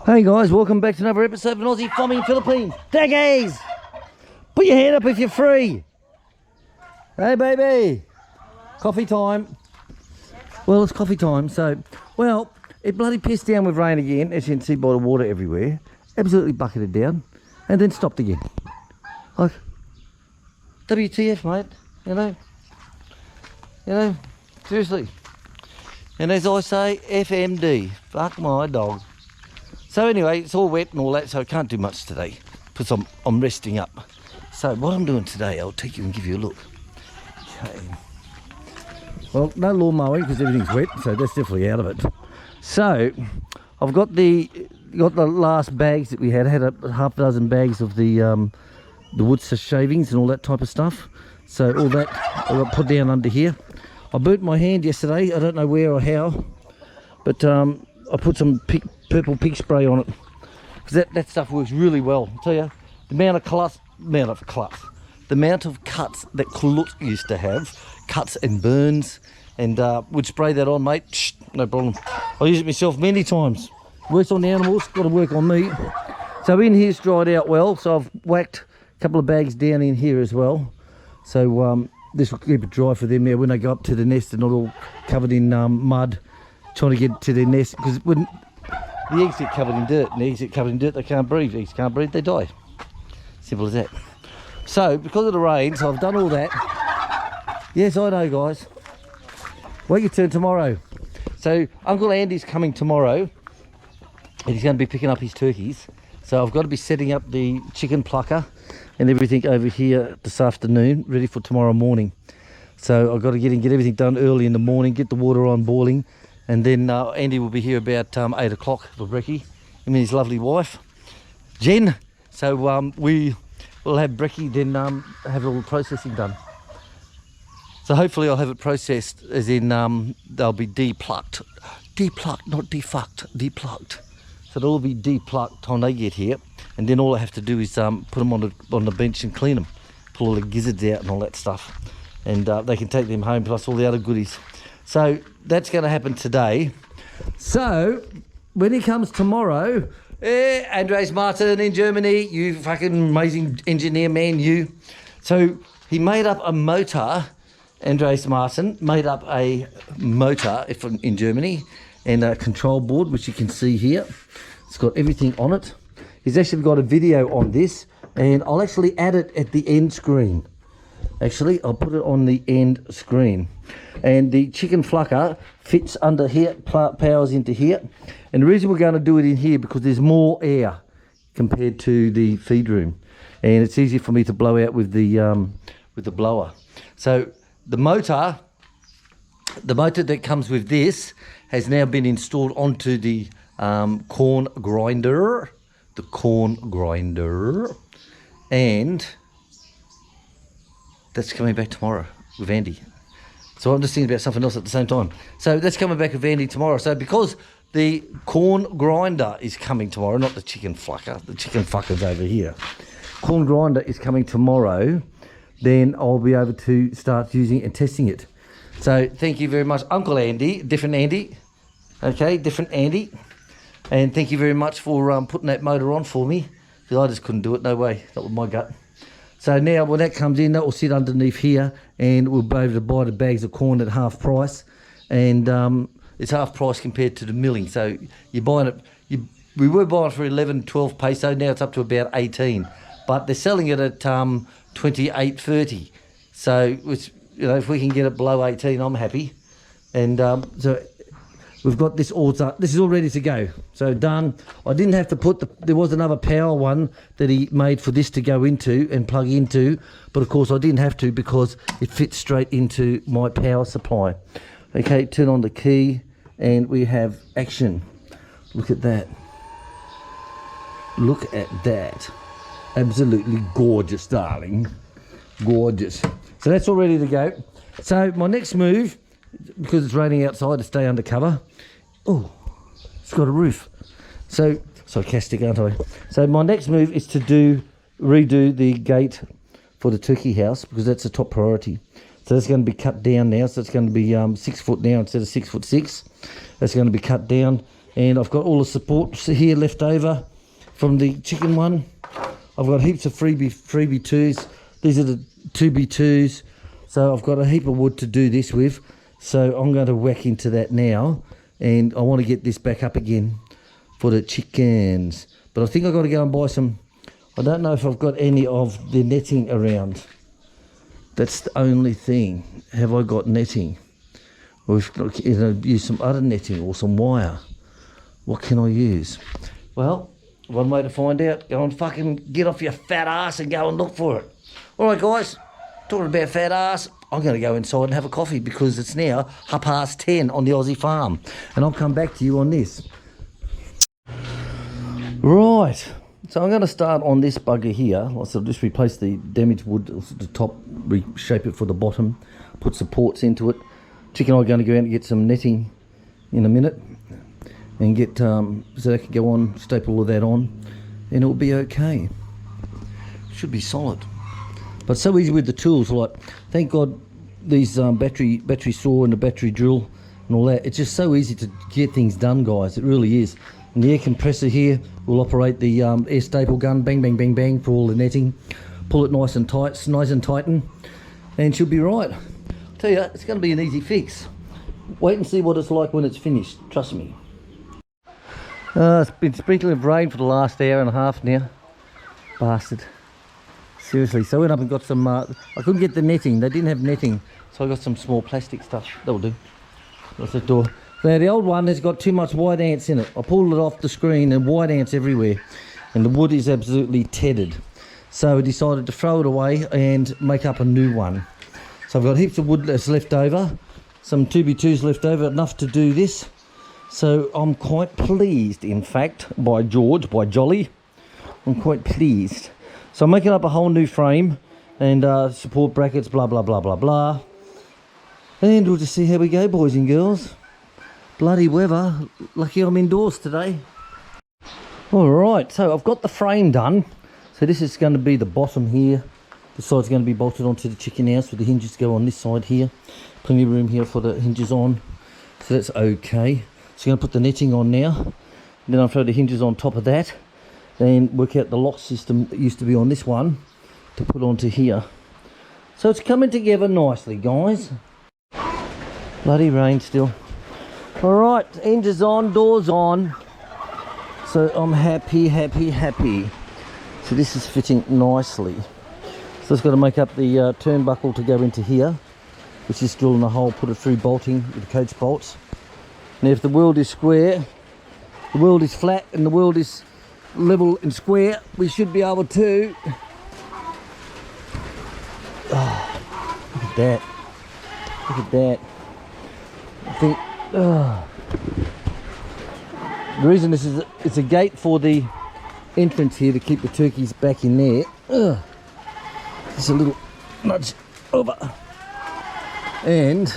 Hey guys, welcome back to another episode of Aussie Farming Philippines. Daggies! Put your hand up if you're free. Hey baby! Coffee time. Well, it's coffee time, so, well, it bloody pissed down with rain again, as you can see by the water everywhere. Absolutely bucketed down, and then stopped again. Like, WTF, mate, you know, seriously. And as I say, FMD, fuck my dog. So anyway, it's all wet and all that, so I can't do much today because I'm resting up. So what I'm doing today, I'll take you and give you a look. Okay. Well, no lawn mowing because everything's wet, so that's definitely out of it. So I've got the last bags that we had. I had a half dozen bags of the Woodster shavings and all that type of stuff. So all that I got put down under here. I burnt my hand yesterday. I don't know where or how, but I put some purple pig spray on it because that stuff works really well. I tell you, the amount of cuts that Klutz used to have, cuts and burns, and would spray that on, mate. Shh, no problem. I use it myself many times. Works on the animals, got to work on me. So in here's dried out well, so I've whacked a couple of bags down in here as well. So this will keep it dry for them there when they go up to the nest and not all covered in mud, trying to get to their nest, because when the eggs get covered in dirt, and the eggs get covered in dirt, they can't breathe. Eggs can't breathe, they die. Simple as that. So, because of the rains, I've done all that. Yes, I know, guys. Wait your turn tomorrow. So, Uncle Andy's coming tomorrow, and he's going to be picking up his turkeys. So, I've got to be setting up the chicken plucker and everything over here this afternoon, ready for tomorrow morning. So, I've got to get everything done early in the morning, get the water on boiling. And then Andy will be here about 8 o'clock for brekkie. Him and his lovely wife, Jen. So we will have brekkie, then have all the processing done. So hopefully I'll have it processed, as in they'll be depulucked. Depulucked, not defucked, depulucked. So they'll all be depulucked time they get here. And then all I have to do is put them on the bench and clean them. Pull all the gizzards out and all that stuff. And they can take them home, plus all the other goodies. So that's going to happen today. So when he comes tomorrow, Andres Martin in Germany, you fucking amazing engineer man, you. So he made up a motor, Andres Martin made up a motor in Germany, and a control board, which you can see here. It's got everything on it. He's actually got a video on this, and I'll actually add it at the end screen. Actually, I'll put it on the end screen. And the chicken flucker fits under here, powers into here. And the reason we're going to do it in here, because there's more air compared to the feed room. And it's easier for me to blow out with the blower. So the motor that comes with this has now been installed onto the corn grinder. The corn grinder. And that's coming back tomorrow with Andy. So I'm just thinking about something else at the same time. So that's coming back with Andy tomorrow. So because the corn grinder is coming tomorrow, not the chicken flucker, the chicken fucker's over here. Corn grinder is coming tomorrow, then I'll be able to start using and testing it. So thank you very much, Uncle Andy, different Andy. Okay, different Andy. And thank you very much for putting that motor on for me. Because I just couldn't do it, no way, not with my gut. So now when that comes in, that will sit underneath here, and we'll be able to buy the bags of corn at half price. And it's half price compared to the milling. So you're buying it, we were buying it for 11, 12 peso, now it's up to about 18. But they're selling it at 28.30. So it's, if we can get it below 18, I'm happy. And so we've got this all done. This is all ready to go. So done. I didn't have to there was another power one that he made for this to go into and plug into. But of course I didn't have to, because it fits straight into my power supply. Okay, turn on the key and we have action. Look at that. Look at that. Absolutely gorgeous, darling. Gorgeous. So that's all ready to go. So my next move, because it's raining outside, to stay under cover. Oh, it's got a roof. So sarcastic, aren't I? So my next move is to redo the gate for the turkey house, because that's the top priority. So that's going to be cut down now. So it's going to be 6 foot now instead of 6'6". That's going to be cut down. And I've got all the supports here left over from the chicken one. I've got heaps of freebie 2s. These are the 2B2s. So I've got a heap of wood to do this with. So I'm going to whack into that now. And I want to get this back up again for the chickens. But I think I've got to go and buy some. I don't know if I've got any of the netting around. That's the only thing. Have I got netting? Or if I use some other netting or some wire. What can I use? Well, one way to find out, go and fucking get off your fat ass and go and look for it. All right, guys, talking about fat ass, I'm going to go inside and have a coffee because it's now 10:30 on the Aussie Farm. And I'll come back to you on this. Right, so I'm going to start on this bugger here. So I'll just replace the damaged wood at the top, reshape it for the bottom, put supports into it. Chicken and I are going to go out and get some netting in a minute. And get so they can go on, staple all of that on, and it'll be okay. Should be solid. But so easy with the tools. Like, thank God these battery saw and the battery drill and all that. It's just so easy to get things done, guys. It really is. And the air compressor here will operate the air staple gun, bang, bang, bang, bang, for all the netting. Pull it nice and tight, nice and tighten, and she'll be right. I'll tell you, it's going to be an easy fix. Wait and see what it's like when it's finished. Trust me. It's been sprinkling of rain for the last hour and a half now. Bastard. Seriously, so I went up and got some, I couldn't get the netting, they didn't have netting, so I got some small plastic stuff. That'll do. That's the door. Now the old one has got too much white ants in it. I pulled it off the screen and white ants everywhere. And the wood is absolutely tedded. So I decided to throw it away and make up a new one. So I've got heaps of wood that's left over, some 2B2s left over, enough to do this. So I'm quite pleased, in fact, by Jolly. I'm quite pleased. So I'm making up a whole new frame and support brackets, blah, blah, blah, blah, blah. And we'll just see how we go, boys and girls. Bloody weather. Lucky I'm indoors today. All right, so I've got the frame done. So this is going to be the bottom here. This side's going to be bolted onto the chicken house with the hinges go on this side here. Plenty of room here for the hinges on. So that's okay. So I'm going to put the netting on now. Then I'll throw the hinges on top of that. And work out the lock system that used to be on this one to put onto here. So it's coming together nicely, guys. Bloody rain still. Alright, hinges on, doors on. So I'm happy, happy, happy. So this is fitting nicely. So it's got to make up the turnbuckle to go into here, which is still in a hole, put it through bolting with the coach bolts. Now if the world is square, the world is flat and the world is level and square, we should be able to. Oh, look at that. Look at that. I think the reason this is it's a gate for the entrance here to keep the turkeys back in there. Just a little nudge over. And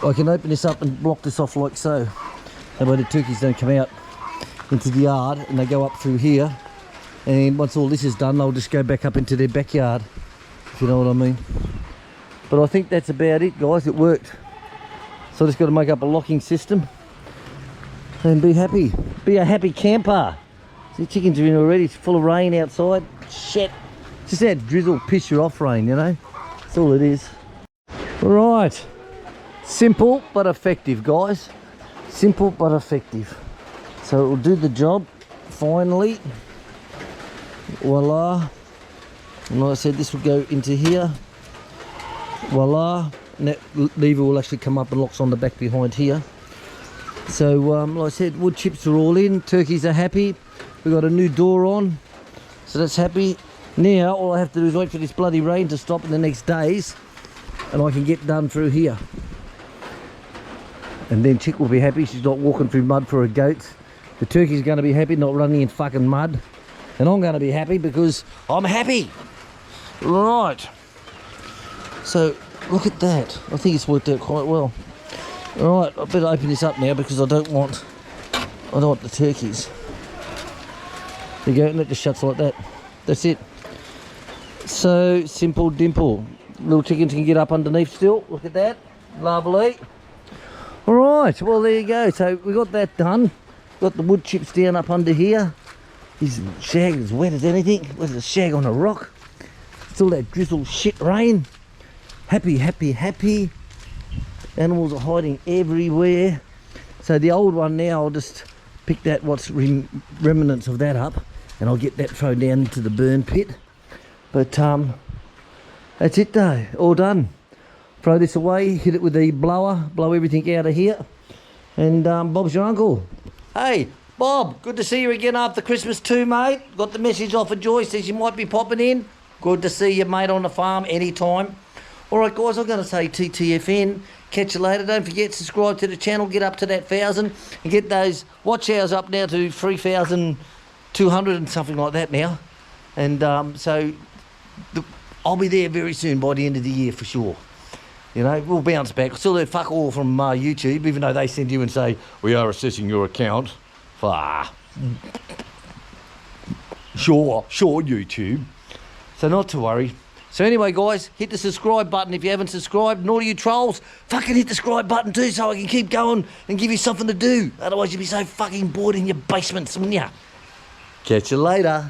I can open this up and block this off like so. That way the turkeys don't come out into the yard and they go up through here. And once all this is done, they'll just go back up into their backyard, if you know what I mean. But I think that's about it, guys. It worked. So I just got to make up a locking system and be happy. Be a happy camper. See, chickens are in already. It's full of rain outside. Shit. Just that drizzle, piss you off rain, you know. That's all it is. Right. Simple but effective, guys. Simple but effective. So it will do the job, finally. Voila. And like I said, this will go into here. Voila. And that lever will actually come up and locks on the back behind here. So, like I said, wood chips are all in. Turkeys are happy. We've got a new door on. So that's happy. Now, all I have to do is wait for this bloody rain to stop in the next days. And I can get done through here. And then Chick will be happy. She's not walking through mud for her goats. The turkey's going to be happy, not running in fucking mud. And I'm going to be happy because I'm happy. Right. So, look at that. I think it's worked out quite well. Alright, I better open this up now because I don't want the turkeys. There you go, and it just shuts like that. That's it. So, simple dimple. Little chickens can get up underneath still. Look at that. Lovely. Alright, well there you go. So we got that done. Got the wood chips down up under here. His shag is wet as anything. There's a shag on a rock. Still that drizzle shit rain. Happy, happy, happy. Animals are hiding everywhere. So the old one now, I'll just pick that, what's remnants of that up, and I'll get that thrown down into the burn pit. But that's it though, all done. Throw this away, hit it with the blower, blow everything out of here. And Bob's your uncle. Hey, Bob, good to see you again after Christmas too, mate. Got the message off of Joy, says you might be popping in. Good to see you, mate, on the farm anytime. All right, guys, I'm going to say TTFN. Catch you later. Don't forget, subscribe to the channel, get up to that 1,000, and get those watch hours up now to 3,200 and something like that now. And I'll be there very soon by the end of the year for sure. You know, we'll bounce back. Still heard fuck all from YouTube, even though they send you and say, we are assessing your account. Sure, YouTube. So not to worry. So anyway, guys, hit the subscribe button if you haven't subscribed. Nor you trolls, fucking hit the subscribe button too so I can keep going and give you something to do. Otherwise you'll be so fucking bored in your basements, wouldn't ya? Catch you later.